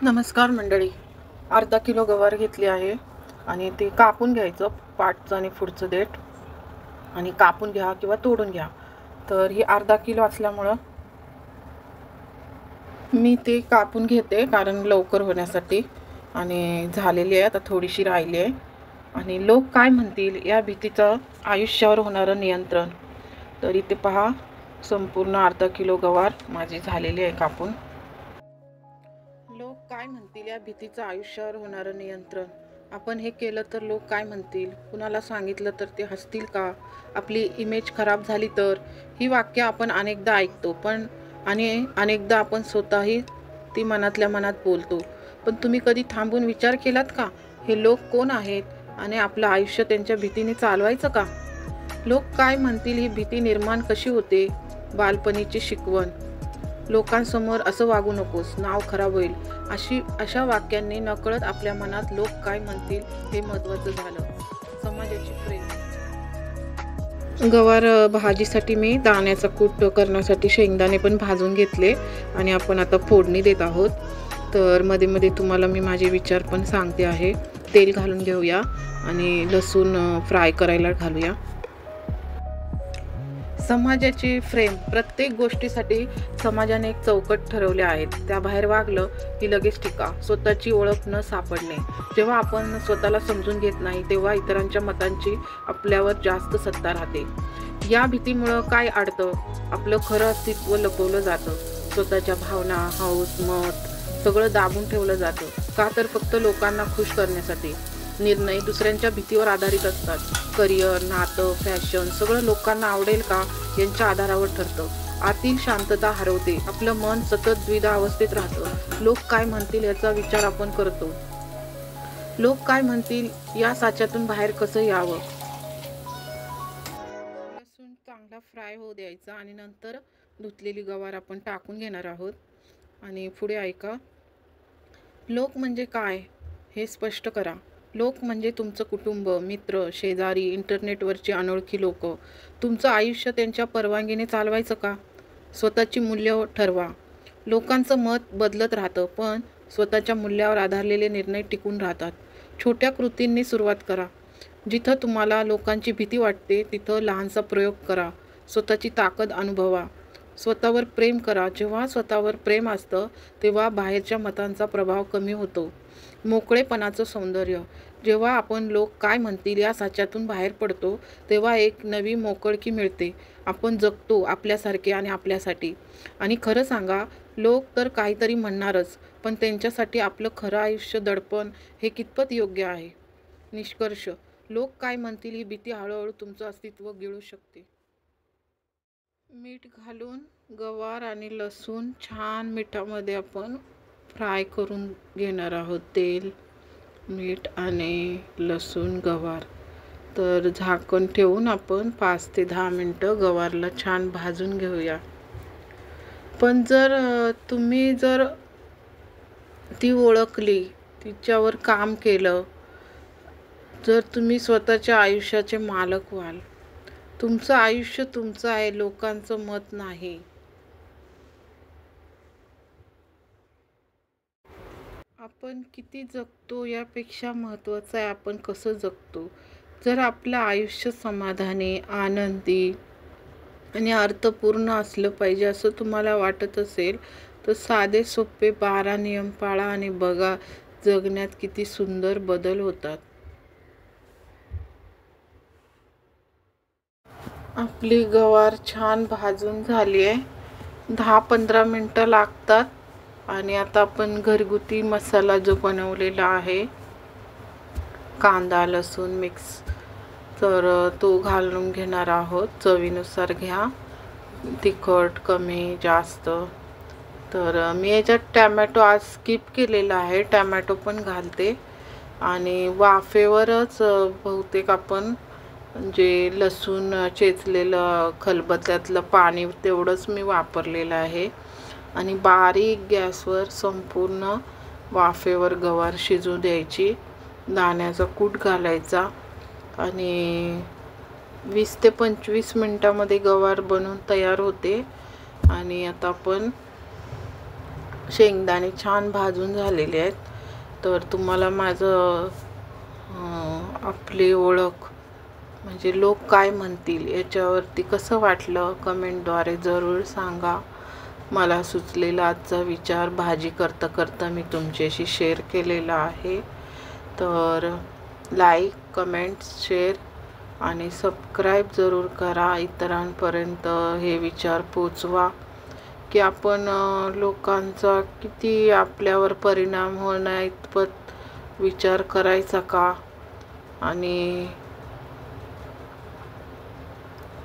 नमस्कार मंडळी. अर्धा किलो गवार घेतली आहे आणि ते कापून घ्यायचं, पाठचं आणि पुढचं देठ, आणि कापून घ्या किंवा तोडून घ्या. तर ही अर्धा किलो असल्यामुळं मी ते कापून घेते, कारण लवकर होण्यासाठी. आणि झालेली आहे, आता थोडीशी राहिली आहे. आणि लोक काय म्हणतील या भीतीचं आयुष्यावर होणारं नियंत्रण. तर इथे पहा, संपूर्ण अर्धा किलो गवार माझी झालेली आहे कापून. लोक काय म्हणतील या भीतीचं आयुष्यावर होणारं नियंत्रण. आपण हे केलं तर लोक काय म्हणतील, कुणाला सांगितलं तर ते हसतील का, आपली इमेज खराब झाली तर. ही वाक्य आपण अनेकदा ऐकतो, पण आणि अनेकदा आपण स्वतःही ती मनातल्या मनात बोलतो. पण तुम्ही कधी थांबून विचार केलात का, हे लोक कोण आहेत आणि आपलं आयुष्य त्यांच्या भीतीने चालवायचं का? लोक काय म्हणतील ही भीती निर्माण कशी होते? बालपणीची शिकवण. लोकांसमोर असं वागू नकोस, नाव खराब होईल, अशा वाक्यांनी नकळत आपल्या मनात लोक काय म्हणतील हे महत्त्वाचं झालं. समाजाची फ्रेम. गवार भाजीसाठी मी दाण्याचा कूट करण्यासाठी शेंगदाणे पण भाजून घेतले आणि आपण आता फोडणी देत आहोत. तर मध्ये मध्ये तुम्हाला मी माझे विचार पण सांगते आहे. तेल घालून घेऊया आणि लसूण फ्राय करायला घालूया. समाजाची फ्रेम. प्रत्येक गोष्टीसाठी समाजाने एक चौकट ठरवले आहेत, त्याबाहेर वागलं की लगेच टीका, स्वतःची ओळख न सापडणे. जेव्हा आपण स्वतःला समजून घेत नाही तेव्हा इतरांच्या मतांची आपल्यावर जास्त सत्ता राहते. या भीतीमुळं काय अडतं, आपलं खरं अस्तित्व लपवलं जातं. स्वतःच्या भावना, हौस, मत सगळं दाबून ठेवलं जातं. का तर फक्त लोकांना खुश करण्यासाठी. निर्णय दुसऱ्यांच्या भीतीवर आधारित असतात. करिअर, नातं, फॅशन सगळं लोकांना आवडेल का यांच्या आधारावर ठरतं. आतील शांतता हरवते, आपलं मन सतत द्विधा अवस्थेत राहतं. लोक काय म्हणतील याचा विचार आपण करतो. लोक काय म्हणतील या साच्यातून बाहेर कसं यावं. लसूण चांगला फ्राय होऊ द्यायचा आणि नंतर धुतलेली गवार आपण टाकून घेणार आहोत. आणि पुढे ऐका. लोक म्हणजे काय हे स्पष्ट करा. लोक म्हणजे तुमचं कुटुंब, मित्र, शेजारी, इंटरनेटवरची अनोळखी लोक. तुमचं आयुष्य त्यांच्या परवानगीने चालवायचं का? स्वतःची मूल्य ठरवा. लोकांचं मत बदलत राहतं, पण स्वतःच्या मूल्यावर आधारलेले निर्णय टिकून राहतात. छोट्या कृतींनी सुरुवात करा. जिथं तुम्हाला लोकांची भीती वाटते तिथं लहानसा प्रयोग करा. स्वतःची ताकद अनुभवा. स्वतःवर प्रेम करा. जेव्हा स्वतःवर प्रेम असतं तेव्हा बाहेरच्या मतांचा प्रभाव कमी होतो. मोकळेपणाचं सौंदर्य. जेव्हा आपण लोक काय म्हणतील या साच्यातून बाहेर पडतो तेव्हा एक नवी मोकळकी मिळते. आपण जगतो आपल्यासारखे आणि आपल्यासाठी. आणि खरं सांगा, लोक तर काहीतरी म्हणणारच, पण त्यांच्यासाठी आपलं खरं आयुष्य दडपण हे कितपत योग्य आहे? निष्कर्ष. लोक काय म्हणतील ही भीती हळूहळू तुमचं अस्तित्व गिळू शकते. मीठ घालून गवार आणि लसूण छान मिठामध्ये आपण फ्राय करून घेणार आहोत. तेल, मीठ आणि लसूण, गवार. तर झाकण ठेवून आपण 5 ते 10 मिनटं गवारला छान भाजून घेऊया. पण जर तुम्ही ती ओळखली, तिच्यावर काम केलं, जर तुम्ही स्वतःच्या आयुष्याचे मालक व्हाल. तुमचं आयुष्य तुमचं आहे, लोकांचं मत नाही. आपण किती जगतो यापेक्षा महत्त्वाचं आहे आपण कसं जगतो. जर आपलं आयुष्य समाधानी, आनंदी आणि अर्थपूर्ण असलं पाहिजे असं तुम्हाला वाटत असेल तर साधे सोपे 12 नियम पाळा आणि बघा जगण्यात किती सुंदर बदल होतात. आपली गवार छान भाजून झाली आहे. 10-15 मिनटं लागतात. आणि आता आपण घरगुती मसाला जो बनवलेला आहे, कांदा लसूण मिक्स, तर तो घालून घेणार आहोत. चवीनुसार घ्या, तिखट कमी जास्त. तर मी याच्यात टॅमॅटो आज स्किप केलेला आहे, टॅमॅटो पण घालते. आणि वाफेवरच बहुतेक आपण जे लसूण चेचलेलं खलबत्त्यातलं पाणी तेवढंच मी वापरलेलं आहे. आणि बारीक गॅसवर संपूर्ण वाफेवर गवार शिजू द्यायची. दाण्याचा कूट घालायचा आणि 20 ते 25 मिनटामध्ये गवार बनवून तयार होते. आणि आता आपण शेंगदाणे छान भाजून झालेले आहेत. तर तुम्हाला माझं आपली ओळख म्हणजे लोक काय म्हणतील याच्यावरती कसं वाटलं कमेंटद्वारे जरूर सांगा. मला सुचलेला आजचा विचार भाजी करता करता मी तुमच्याशी शेअर केलेला आहे. तर लाईक, कमेंट्स, शेअर आणि सबस्क्राईब जरूर करा. इतरांपर्यंत हे विचार पोचवा की आपण लोकांचा किती आपल्यावर परिणाम होण्या इतपत विचार करायचा का, आणि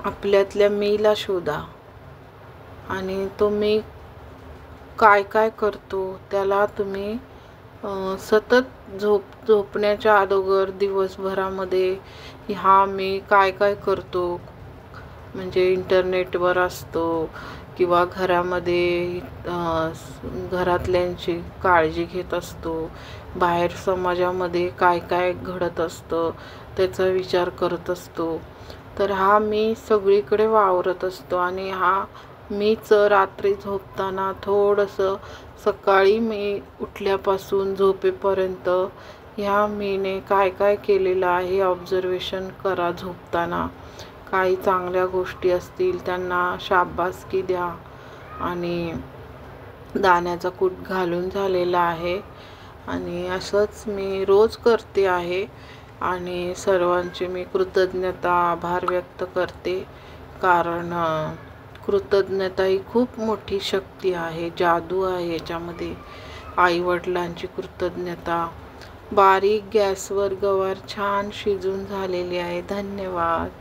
आपल्यातल्या मीला शोधा आणि तो मी काय काय करतो त्याला तुम्ही सतत झोपण्याच्या अगोदर दिवसभरामध्ये हा मी काय काय करतो, म्हणजे इंटरनेटवर असतो किंवा घरामध्ये घरातल्यांची काळजी घेत असतो, बाहेर समाजामध्ये काय काय घडत असतं त्याचा विचार करत असतो. तर हा मी सगळीकडे वावरत असतो आणि हा मीच रात्री झोपताना थोडंसं सकाळी मी उठल्यापासून झोपेपर्यंत ह्या मीने काय काय केलेलं आहे ऑब्झर्वेशन करा. झोपताना काही चांगल्या गोष्टी असतील त्यांना शाबासकी द्या आणि दाण्याचा कूट घालून झालेला आहे. आणि असंच मी रोज करते आहे आणि सर्वांची मी कृतज्ञता, आभार व्यक्त करते. कारण कृतज्ञता ही खूप मोठी शक्ती आहे, जादू आहे याच्यामध्ये. आईवडिलांची कृतज्ञता. बारीक गॅसवर गवार छान शिजून झालेली आहे. धन्यवाद.